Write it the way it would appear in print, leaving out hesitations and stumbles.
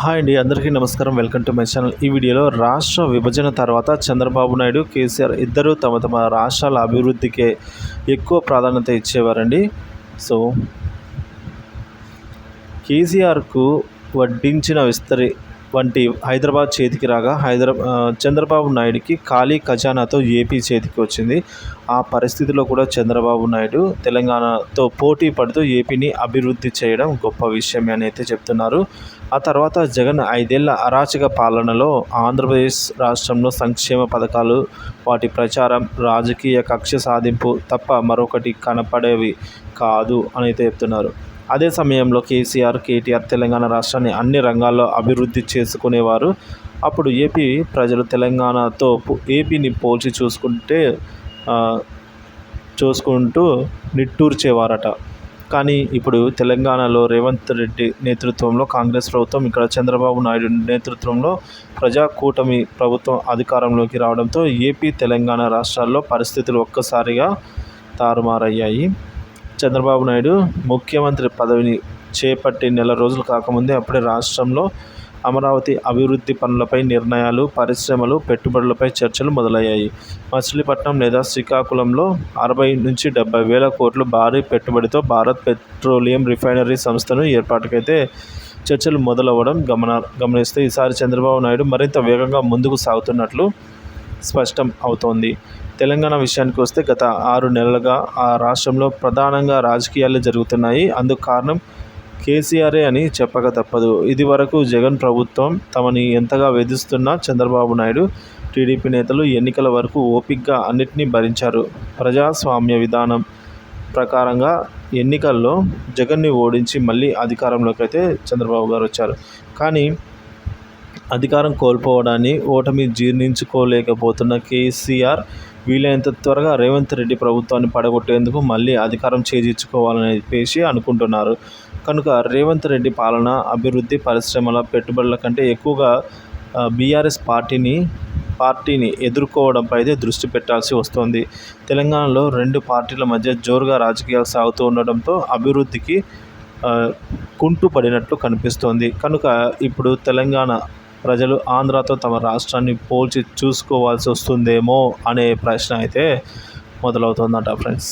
Hi అండి, అందరికీ నమస్కారం. Welcome to my channel. ఈ వీడియోలో రాష్ట్ర విభజన తర్వాత చంద్రబాబు నాయుడు, కేసీఆర్ ఇద్దరు తమ తమ రాష్ట్రాల అభివృద్ధికే ఎక్కువ ప్రాధాన్యత ఇచ్చేవారండి. సో కేసీఆర్కు వడ్డించిన విస్తరి వంటి హైదరాబాద్ చేతికి రాగా చంద్రబాబు నాయుడికి ఖాళీ ఖజానాతో ఏపీ చేతికి వచ్చింది. ఆ పరిస్థితిలో కూడా చంద్రబాబు నాయుడు తెలంగాణతో పోటీ పడుతూ ఏపీని అభివృద్ధి చేయడం గొప్ప విషయం అని అయితే చెప్తున్నారు. ఆ తర్వాత జగన్ 5 ఏళ్ల అరాచక పాలనలో ఆంధ్రప్రదేశ్ రాష్ట్రంలో సంక్షేమ పథకాలు, వాటి ప్రచారం, రాజకీయ కక్ష సాధింపు తప్ప మరొకటి కనపడేవి కాదు అని అయితే చెప్తున్నారు. అదే సమయంలో కేసీఆర్, కేటీఆర్ తెలంగాణ రాష్ట్రాన్ని అన్ని రంగాల్లో అభివృద్ధి చేసుకునేవారు. అప్పుడు ఏపీ ప్రజలు తెలంగాణతో ఏపీని పోల్చి చూసుకుంటూ నిట్టూర్చేవారట. కానీ ఇప్పుడు తెలంగాణలో రేవంత్ రెడ్డి నేతృత్వంలో కాంగ్రెస్ ప్రభుత్వం, ఇక్కడ చంద్రబాబు నాయుడు నేతృత్వంలో ప్రజాకూటమి ప్రభుత్వం అధికారంలోకి రావడంతో ఏపీ, తెలంగాణ రాష్ట్రాల్లో పరిస్థితులు ఒక్కసారిగా తారుమారయ్యాయి. చంద్రబాబు నాయుడు ముఖ్యమంత్రి పదవిని చేపట్టి నెల రోజులు కాకముందే అప్పుడే రాష్ట్రంలో అమరావతి అభివృద్ధి పనులపై నిర్ణయాలు, పరిశ్రమలు, పెట్టుబడులపై చర్చలు మొదలయ్యాయి. మచిలీపట్నం లేదా శ్రీకాకుళంలో 60 నుంచి 70 వేల కోట్ల భారీ పెట్టుబడితో భారత్ పెట్రోలియం రిఫైనరీ సంస్థను ఏర్పాటుకైతే చర్చలు మొదలవ్వడం గమనిస్తే ఈసారి చంద్రబాబు నాయుడు మరింత వేగంగా ముందుకు సాగుతున్నట్లు స్పష్టం అవుతోంది. తెలంగాణ విషయానికి వస్తే గత 6 నెలలుగా ఆ రాష్ట్రంలో ప్రధానంగా రాజకీయాలు జరుగుతున్నాయి. అందుకు కారణం కేసీఆరే అని చెప్పక తప్పదు. ఇదివరకు జగన్ ప్రభుత్వం తమని ఎంతగా వేధిస్తున్నా చంద్రబాబు నాయుడు, టీడీపీ నేతలు ఎన్నికల వరకు ఓపికగా అన్నిటినీ భరించారు. ప్రజాస్వామ్య విధానం ప్రకారంగా ఎన్నికల్లో జగన్ని ఓడించి మళ్ళీ అధికారంలోకి అయితే చంద్రబాబు గారు వచ్చారు. కానీ అధికారం కోల్పోవడాన్ని, ఓటమి జీర్ణించుకోలేకపోతున్న కేసీఆర్ వీలైనంత త్వరగా రేవంత్ రెడ్డి ప్రభుత్వాన్ని పడగొట్టేందుకు మళ్ళీ అధికారం చేజిక్కోవాలని చెప్పేసి అనుకుంటున్నారు. కనుక రేవంత్ రెడ్డి పాలన, అభివృద్ధి, పరిశ్రమల, పెట్టుబడుల కంటే ఎక్కువగా బీఆర్ఎస్ పార్టీని ఎదుర్కోవడంపై అయితే దృష్టి పెట్టాల్సి వస్తోంది. తెలంగాణలో 2 పార్టీల మధ్య జోరుగా రాజకీయాలు సాగుతూ ఉండడంతో అభివృద్ధికి కుంటుపడినట్లు కనిపిస్తోంది. కనుక ఇప్పుడు తెలంగాణ ప్రజలు ఆంధ్రాతో తమ రాష్ట్రాన్ని పోల్చి చూసుకోవాల్సి వస్తుందేమో అనే ప్రశ్న అయితే మొదలవుతుందట ఫ్రెండ్స్.